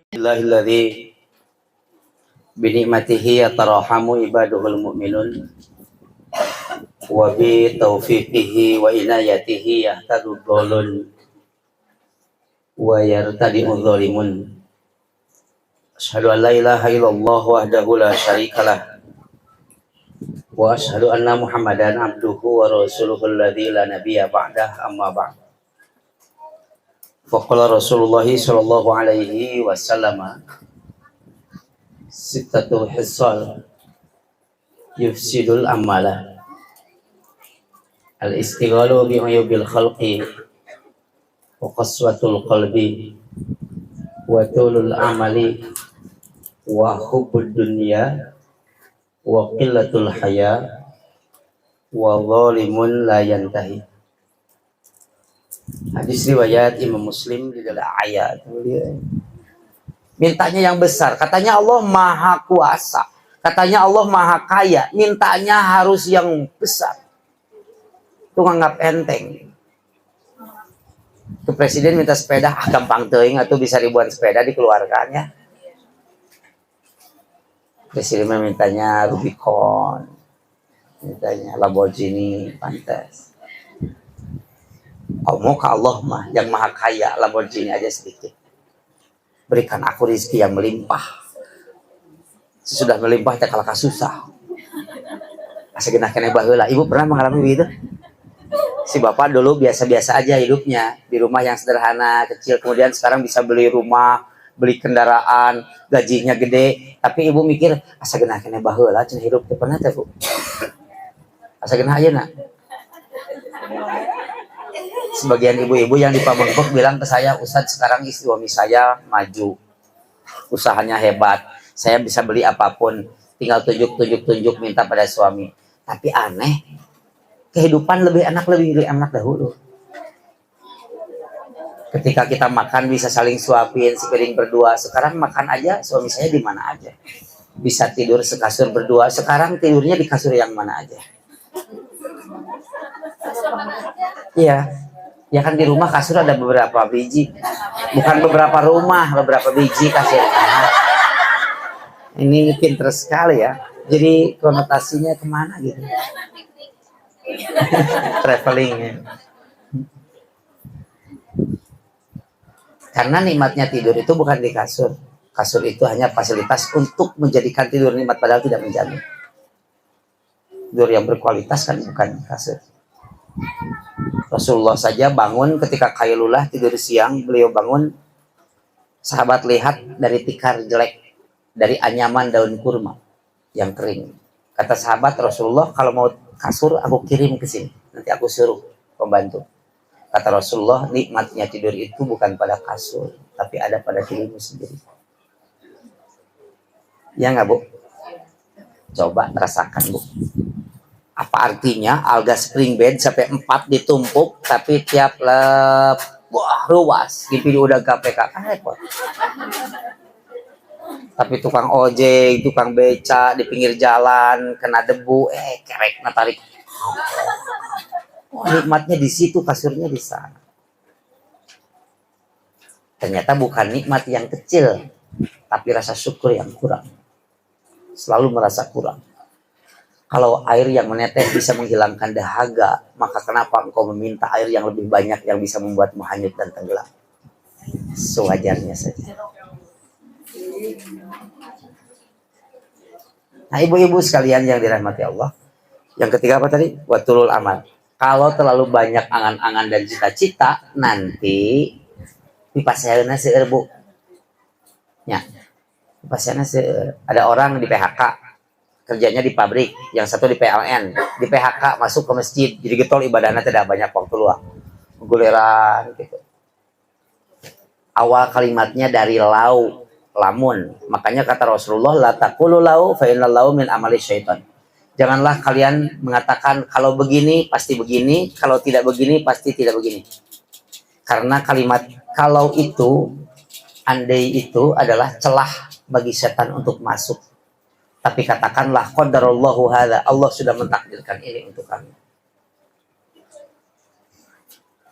Alhamdulillahilladzi binikmatihi yatarahamu ibaduhul mu'minun wa bi taufiqihi wa inayatihi yahtadu dhalun wa yartadi'u dhalimun. Asyhadu an la ilaha illallah wahdahu la syarikalah wa asyhadu anna Muhammadan abduhu wa rasuluhul ladzi la nabiyya ba'dah, amma ba'd. Faqala Rasulullah sallallahu alaihi wasallam sittatu hisal yufsidul amala al-istighalu bi uyubil khalqi wa qaswatul qalbi wa tulul amali wa hubbud dunya wa qillatul haya wa zalimun la yantahi. Hadis riwayat Imam Muslim di dalam ayat. Mintanya yang besar. Katanya Allah Maha Kuasa. Katanya Allah Maha Kaya. Mintanya harus yang besar. Itu nganggap enteng. Itu presiden minta sepeda, gampang teuing atau bisa ribuan sepeda dikeluarkan ya. Presiden mintanya Rubicon. Mintanya Lamborghini, pantas. Kamu ke Allah mah yang Maha Kaya, Lamborghini aja sedikit. Berikan aku rezeki yang melimpah. Sesudah melimpah tak kalah susah. Asa genah keneh baheula. Ibu pernah mengalami begitu? Si bapak dulu biasa-biasa aja hidupnya di rumah yang sederhana, kecil, kemudian sekarang bisa beli rumah, beli kendaraan, gajinya gede, tapi ibu mikir asa genah keneh baheula cenah hidup teh pernah teh, Bu. Asa genah ayeuna. Sebagian ibu-ibu yang di Pamengpeuk bilang ke saya, Ustadz sekarang suami saya maju, usahanya hebat, saya bisa beli apapun, tinggal tunjuk minta pada suami. Tapi aneh, kehidupan lebih enak dahulu. Ketika kita makan bisa saling suapin, sepiring berdua. Sekarang makan aja suami saya di mana aja, bisa tidur sekasur berdua. Sekarang tidurnya di kasur yang mana aja. Iya. Ya kan di rumah kasur ada beberapa biji, bukan beberapa rumah, beberapa biji kasurnya. Ini pinter sekali ya. Jadi konotasinya kemana gitu? Traveling ya. Karena nikmatnya tidur itu bukan di kasur. Kasur itu hanya fasilitas untuk menjadikan tidur nikmat, padahal tidak menjamin. Tidur yang berkualitas kan bukan kasur. Rasulullah saja bangun ketika Qailullah tidur siang, beliau bangun, sahabat lihat dari tikar jelek, dari anyaman daun kurma yang kering. Kata sahabat, Rasulullah kalau mau kasur aku kirim ke sini, nanti aku suruh pembantu. Kata Rasulullah, nikmatnya tidur itu bukan pada kasur, tapi ada pada dirimu sendiri. Ya nggak, Bu? Coba rasakan, Bu. Apa artinya alga spring bed sampai 4 ditumpuk tapi tiap lep wah ruas gitu udah KPK kan repot. Tapi tukang ojek, tukang beca di pinggir jalan kena debu kerek natarik. Oh, nikmatnya di situ, kasurnya di sana. Ternyata bukan nikmat yang kecil, tapi rasa syukur yang kurang. Selalu merasa kurang. Kalau air yang menetes bisa menghilangkan dahaga, maka kenapa engkau meminta air yang lebih banyak yang bisa membuatmu hanyut dan tenggelam? Sewajarnya saja. Nah, ibu-ibu sekalian yang dirahmati Allah. Yang ketiga apa tadi? Watulul amal. Kalau terlalu banyak angan-angan dan cita-cita, nanti dipasyaeuna seueur, Bu. Ya. Dipasyaeuna seueur. Ada orang di PHK. Kerjanya di pabrik, yang satu di PLN, di PHK masuk ke masjid, jadi getol ibadahnya tidak banyak waktu luang, guleran gitu. Awal kalimatnya dari lau, lamun, makanya kata Rasulullah, la taqulu lau fa innal lau min amali syaitan. Janganlah kalian mengatakan kalau begini pasti begini, kalau tidak begini pasti tidak begini. Karena kalimat kalau itu, andai itu adalah celah bagi setan untuk masuk. Tapi katakanlah qadarallahu hadza, Allah sudah mentakdirkan ini untuk kami.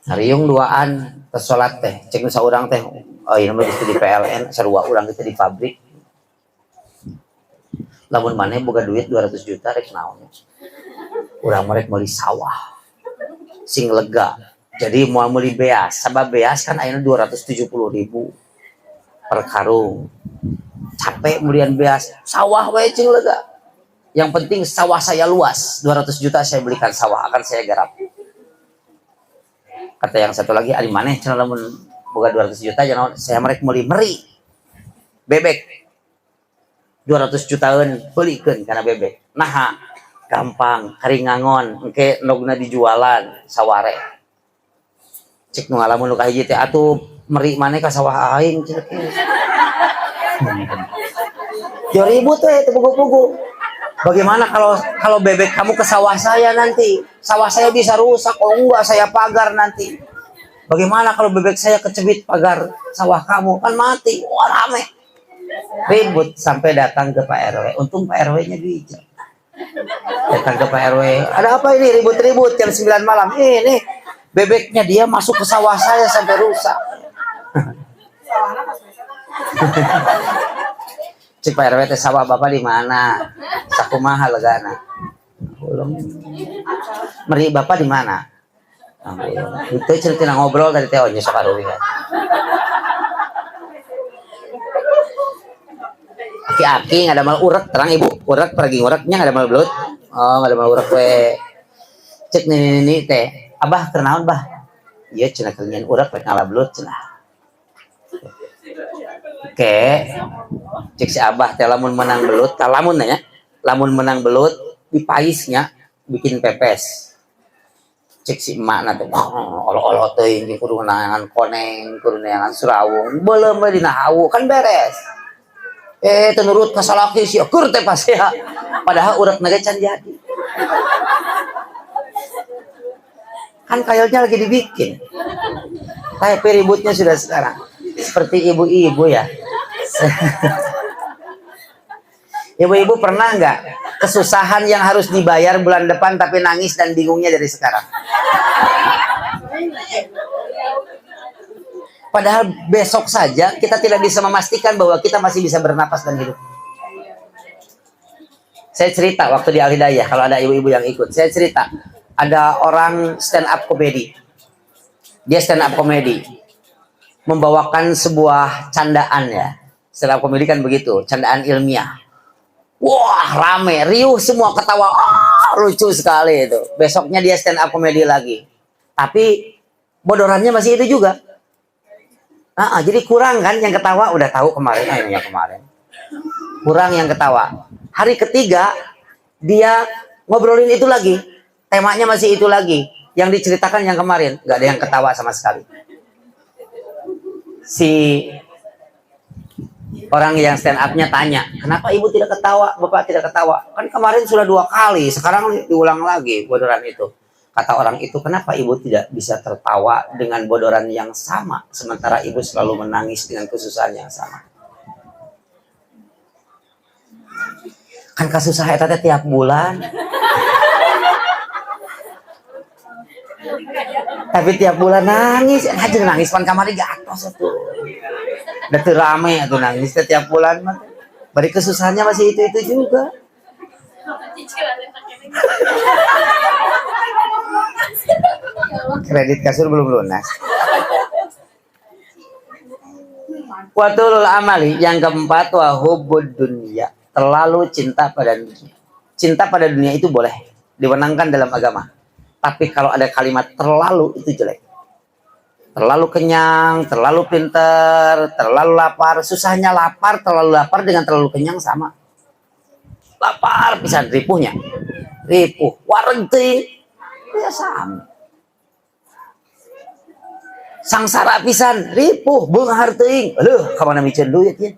Hariung duaan tersolat teh cek nu saurang teh oh ini mah di PLN sarua urang kita di pabrik lamun maneh boga duit 200 juta rek naon urang merek meuli sawah sing lega jadi mau meuli beas sabab beas kan ayeuna 270.000 per karung capek kemudian beas sawah we cing lega yang penting sawah saya luas 200 juta saya belikan sawah akan saya garap. Kata yang satu lagi ari maneh cenah lamun boga 200 juta jangan saya merek meuli meri bebek 200 jutaan beulikeun kana bebek naha gampang karingangon engke nogna dijualan saware cek nu ngalamun nu kahiji teh atuh meri maneh ka sawah aing cek yo ribut teh pugu-pugu. Bagaimana kalau bebek kamu ke sawah saya nanti? Sawah saya bisa rusak, oh enggak saya pagar nanti. Bagaimana kalau bebek saya kecebit pagar sawah kamu? Kan mati, wah rame. Ribut sampai datang ke Pak RW. Untung Pak RW-nya bijak. Datang ke Pak RW, ada apa ini ribut-ribut jam 9 malam? Ini bebeknya dia masuk ke sawah saya sampai rusak. Cik Pak RW teh sawah bapak di mana? Sakumaha legana. Belum. Meri bapak di mana? Itu cerita ngobrol dari teh nya sok aruwi. Aki-aki ngada mal urek terang ibu. Urek pergi ureknya ngada mal belut. Oh, ngada mal urek we. Cek nini teh. Abah keur naon, Bah? Ieu cenah keur nyen urek rek ngala belut cenah. Oke, cek si abah teh lamun menang belut, lamun ya, lamun menang belut di paisnya bikin pepes. Cek si emak nanti, olo-olo teh ini kudu neangan koneng, kudu neangan surawung, belum dina hawu kan beres. Tenurut kasalaki si ukur teh pas ya, padahal urat naga can jadi. Kan kayaknya lagi dibikin, kayak ributnya sudah sekarang. Seperti ibu-ibu ya. Ibu-ibu pernah nggak kesusahan yang harus dibayar bulan depan tapi nangis dan bingungnya dari sekarang? Padahal besok saja kita tidak bisa memastikan bahwa kita masih bisa bernapas dan hidup. Saya cerita waktu di Al Hidayah, kalau ada ibu-ibu yang ikut, saya cerita ada orang stand up comedy. Dia stand up comedy membawakan sebuah candaan ya. Stand up comedy kan begitu, candaan ilmiah. Wah, rame, riuh semua ketawa. Lucu sekali itu. Besoknya dia stand up comedy lagi. Tapi bodorannya masih itu juga. Jadi kurang kan yang ketawa udah tahu kemarin yang kemarin. Kurang yang ketawa. Hari ketiga dia ngobrolin itu lagi. Temanya masih itu lagi. Yang diceritakan yang kemarin, nggak ada yang ketawa sama sekali. Si orang yang stand up-nya tanya, kenapa ibu tidak ketawa, bapak tidak ketawa? Kan kemarin sudah 2 kali, sekarang diulang lagi bodoran itu. Kata orang itu, kenapa ibu tidak bisa tertawa dengan bodoran yang sama, sementara ibu selalu menangis dengan kesusahan yang sama? Kan kesusahan itu tiap bulan. Tapi tiap bulan nangis, aja nangis pan kamari gatos itu. Udah rame atau nangis setiap bulan mah. Bari kesusahannya masih itu juga. Kredit kasur belum lunas. Watul amali yang keempat wa hubbud dunya, terlalu cinta pada dunia. Cinta pada dunia itu boleh diwenangkan dalam agama. Tapi kalau ada kalimat terlalu itu jelek. Terlalu kenyang, terlalu pinter, terlalu lapar. Susahnya lapar, terlalu lapar dengan terlalu kenyang sama. Lapar pisan ripuhnya. Ripuh, wareg teuing. Ya sama. Sangsara pisan, ripuh, beunghar teuing. Aduh, ka mana miceun duit ya.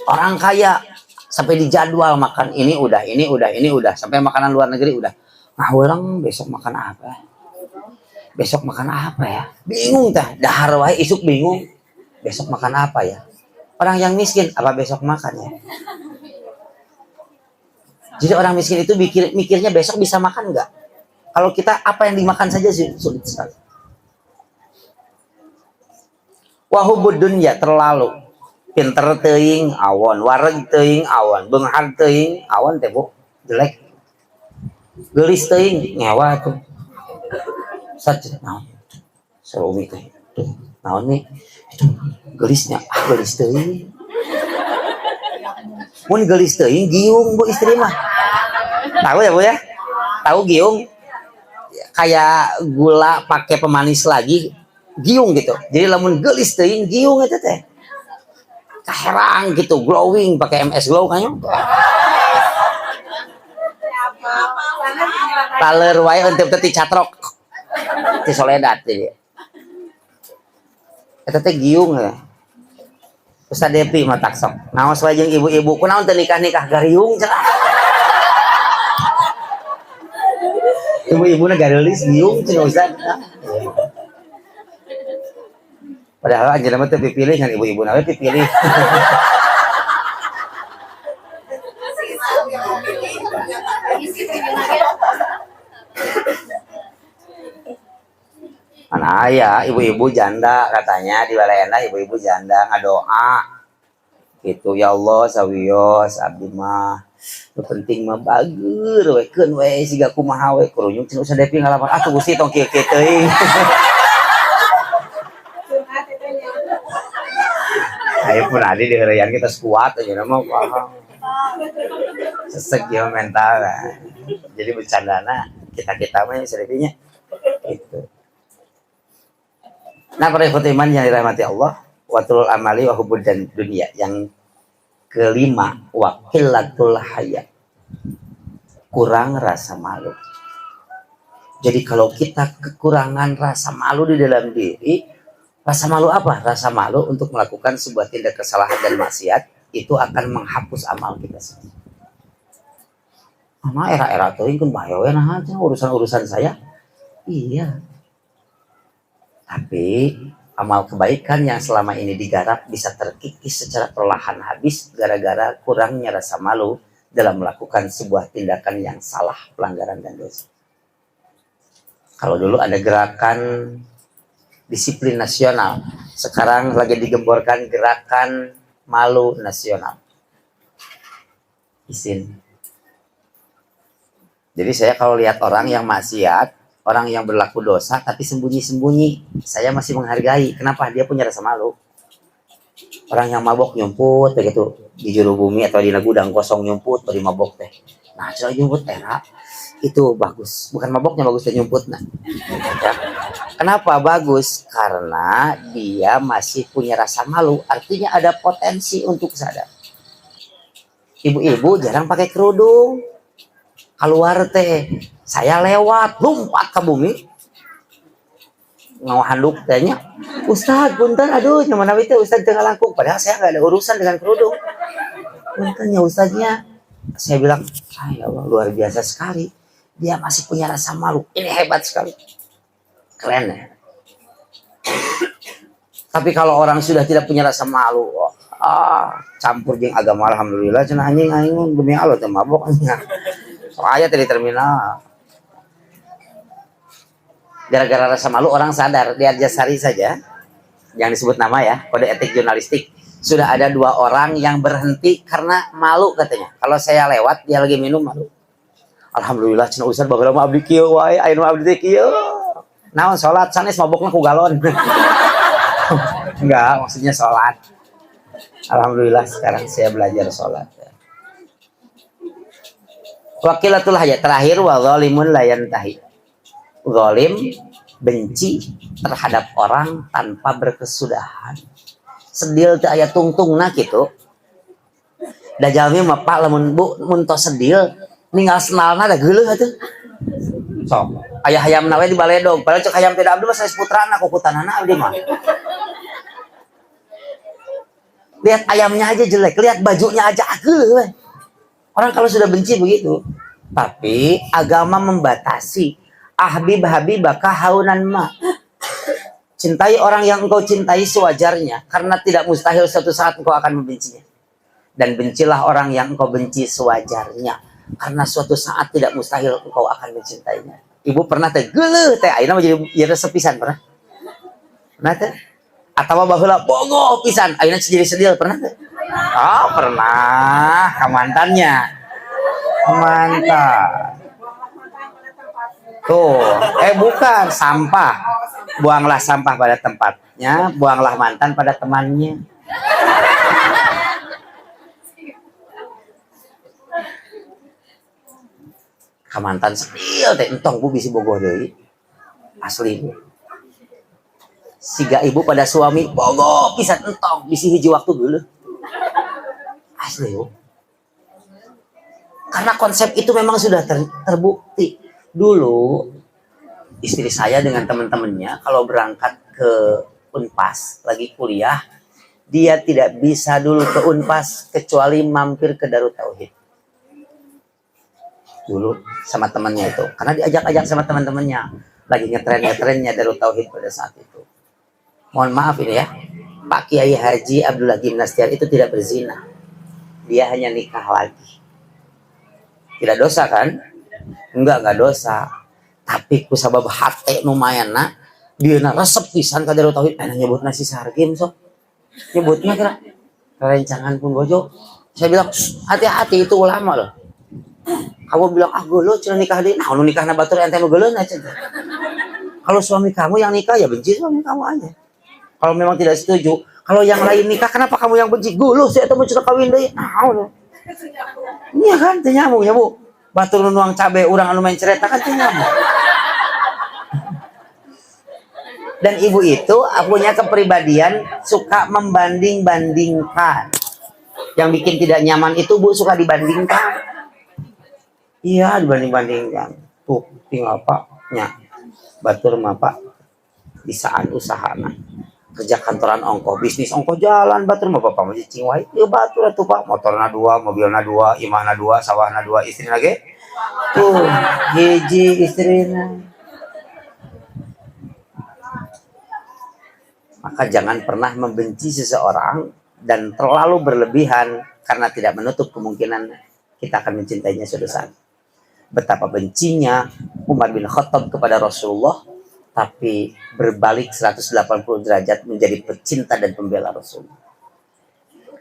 Orang kaya sampai dijadwal makan ini udah sampai makanan luar negeri udah. Nah, orang besok makan apa? Besok makan apa ya? Bingung tah, dahar wae isuk bingung. Besok makan apa ya? Orang yang miskin apa besok makan ya? Jadi orang miskin itu mikirnya besok bisa makan nggak? Kalau kita apa yang dimakan saja sih sulit sekali. Wahubud dunya terlalu pinter teuing awan, wareg teuing awan, beunghar teuing awan teh Bu, jelek. Geulis teuing nyawa tuh. Saja naon. Sarumi teh. Tuh, naon nih? Itu geulisnya, geulis teuing. Mun geulis teuing giung Bu istri mah. Tahu ya Bu ya? Tahu giung? Kayak gula pakai pemanis lagi giung gitu. Jadi lamun geulis teuing giung eta teh. Kaherang gitu, glowing pakai MS Glow kayaknya. Taler wae untuk teu catrok. Ti Soledad teh. Eta teh giung ya. Ustaz Depi mah taksok. Naos wae jeung ibu-ibu kunaon teu nikah-nikah gariung cenah. Ibu-ibu na garelis giung cenah Ustaz. Padahal anjeunna mah teu pipilih ngan ibu-ibu na we pipilih. Mana aya ibu-ibu janda katanya di Balayana ibu-ibu janda ngadoa gitu ya Allah sawios abdi mah nu penting mah bageur we keun we siga kumaha we kurunyung cenah Ustaz Depi ngalaman atuh Gusti tong kieu teuing. Ayo pun adi di heureyan kita kuat aja nama paham. Sesek ya mental. Jadi bercandana kita mah Ustaz Depi nya gitu. Nah, para iman yang dirahmati Allah, watul amali wa hubud dan dunia. Yang kelima, wakilatul haya. Kurang rasa malu. Jadi kalau kita kekurangan rasa malu di dalam diri, rasa malu apa? Rasa malu untuk melakukan sebuah tindak kesalahan dan maksiat itu akan menghapus amal kita sendiri. Mana era-era tuh kan bahaya nah urusan-urusan saya. Iya. Tapi amal kebaikan yang selama ini digarap bisa terkikis secara perlahan habis gara-gara kurangnya rasa malu dalam melakukan sebuah tindakan yang salah, pelanggaran dan dosa. Kalau dulu ada gerakan disiplin nasional, sekarang lagi digemborkan gerakan malu nasional. Izin. Jadi saya kalau lihat orang yang maksiat, orang yang berlaku dosa tapi sembunyi-sembunyi, saya masih menghargai. Kenapa? Dia punya rasa malu. Orang yang mabok nyumput begitu di juru bumi atau di gudang kosong nyumput beri mabok teh. Nah, coba nyumput era itu bagus. Bukan maboknya bagus dan nyumput nah. Ya. Kenapa bagus? Karena dia masih punya rasa malu. Artinya ada potensi untuk sadar. Ibu-ibu jarang pakai kerudung. Keluar teh saya lewat lompat ke bumi ngahanduk tanya Ustaz punten aduh nyaman nabi teh Ustaz tengah langkung padahal saya nggak ada urusan dengan kerudung punten ya Ustaznya saya bilang ya Allah luar biasa sekali dia masih punya rasa malu ini hebat sekali keren ya. Tapi kalau orang sudah tidak punya rasa malu campur jeung agama alhamdulillah cenah anjing demi Allah teh mabok anjing soalnya di terminal gara-gara rasa malu orang sadar di Arjasari saja yang disebut nama ya kode etik jurnalistik sudah ada 2 orang yang berhenti karena malu katanya kalau saya lewat dia lagi minum malu alhamdulillah cenah Ustaz bageura mah abdi kieu wae aya nu abdi teh kieu naon salat sanes mabokna ku galon enggak maksudnya salat alhamdulillah sekarang saya belajar salat. Wakilatul haya terakhir wa zalimun la yantahi. Zalim benci terhadap orang tanpa berkesudahan. Sedil teh aya tungtungna kitu. Da jalmi mah Pak lamun Bu mun tos sedil ninggal senalna da geuleuh atuh. Sok aya hayamna we di baledog padahal cek hayam teh da abdi mah sanes putrana kukutanana abdi mah. Lihat ayamnya aja jelek, lihat bajunya aja geuleuh we. Orang kalau sudah benci begitu. Tapi agama membatasi. Habibaka haunan ma. Cintai orang yang engkau cintai sewajarnya. Karena tidak mustahil suatu saat engkau akan membencinya. Dan bencilah orang yang engkau benci sewajarnya. karena suatu saat tidak mustahil engkau akan mencintainya. Ibu pernah teh geuleuh teh ayeuna mah jadi sepisan pernah? Pernah teh? Atawa baheula bogoh pisan ayeuna jadi sedil pernah teh? Oh, pernah ka mantannya. Mantan. Tuh, bukan sampah. Buanglah sampah pada tempatnya, buanglah mantan pada temannya. Kamantan sedil teh entong bu bisi bogoh deui. Asli bu. Siga ibu pada suami bogoh pisan entong bisi hiji waktu geuleuh. Asli bu. Karena konsep itu memang sudah terbukti. Dulu istri saya dengan teman-temannya kalau berangkat ke Unpas lagi kuliah, dia tidak bisa dulu ke Unpas kecuali mampir ke Darut Tauhid. Dulu sama temannya itu, karena diajak-ajak sama teman-temannya lagi ngetrennya Darut Tauhid pada saat itu. Mohon maaf ini ya, Pak Kiai Haji Abdullah Gimnastiar itu tidak berzina, dia hanya nikah lagi. Tidak dosa kan? Enggak dosa. Tapi ku sabab hate numayana dieuna resep pisan ka Darut Tauhid nyebutna si Sargim sok. Nyebutna kira rencangan pun bojo. Saya bilang, hati-hati itu ulama loh. Kamu bilang, geuleuh cenah nikah deui. Nah, nu nikahna batur ente nu geuleuh cenah. Kalau suami kamu yang nikah ya benci suami kamu aja. Kalau memang tidak setuju, kalau yang lain nikah kenapa kamu yang benci? Geuleuh saya teh cenah kawin deui. Nah, iya kan teh nyambung ya, Bu. Batur nu nuang cabe urang anu main cerita kan teh nyambung. Dan ibu itu punya kepribadian suka membanding-bandingkan. Yang bikin tidak nyaman itu Bu suka dibandingkan. Iya dibanding-bandingkan. Tuh tinggal Pak nya. Batur mah Pak bisaan usahana. Kerja kantoran ongko, bisnis ongko jalan batur mah Bapak mah cicing wae. Ieu batur atuh Pak, motorna 2, mobilna 2, imahna 2, sawahna 2, istrina ge. Tuh, hiji istrina. Maka jangan pernah membenci seseorang dan terlalu berlebihan karena tidak menutup kemungkinan kita akan mencintainya suatu saat. Betapa bencinya Umar bin Khattab kepada Rasulullah, tapi berbalik 180 derajat menjadi pecinta dan pembela Rasulullah.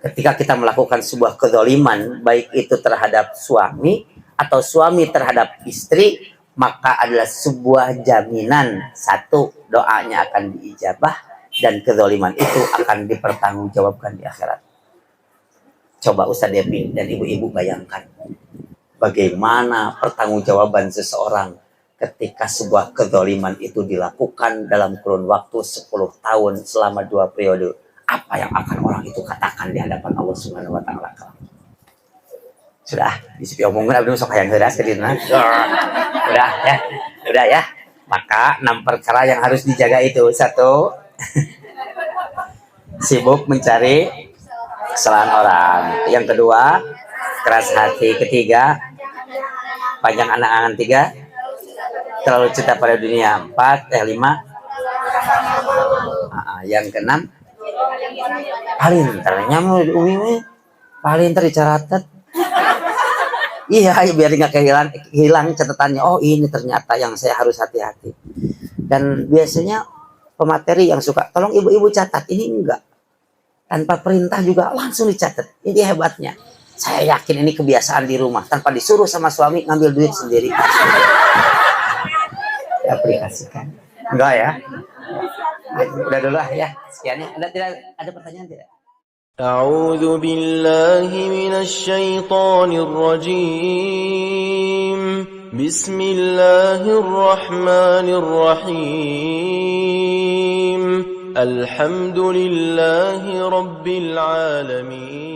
Ketika kita melakukan sebuah kezaliman, baik itu terhadap suami atau suami terhadap istri, maka adalah sebuah jaminan. Satu, doanya akan diijabah dan kezaliman itu akan dipertanggungjawabkan di akhirat. Coba Ustaz Devi dan ibu-ibu bayangkan bagaimana pertanggungjawaban seseorang ketika sebuah kezaliman itu dilakukan dalam kurun waktu 10 tahun selama 2 periode. Apa yang akan orang itu katakan di hadapan Allah Subhanahu wa taala? Sudah, disipi omongan abdi sok hayang heuras ke dina. Udah ya. Maka 6 perkara yang harus dijaga itu. 1, sibuk mencari kesalahan orang. Yang kedua, keras hati. Ketiga, panjang angan-angan. 3, terlalu cinta pada dunia. 5, yang ke-6, palinter nyamuk umi palinter dicatat. Iya, biar nggak hilang catatannya. Oh, ini ternyata yang saya harus hati-hati. Dan biasanya pemateri yang suka tolong ibu-ibu catat, ini enggak. Tanpa perintah juga langsung dicatat. Ini hebatnya. Saya yakin ini kebiasaan di rumah tanpa disuruh sama suami ngambil duit sendiri. Aplikasikan. Enggak ya? Udah dulu lah ya. Sekian ya. Ada pertanyaan tidak? أعوذ بالله من الشيطان الرجيم بسم الله الرحمن الرحيم الحمد لله رب العالمين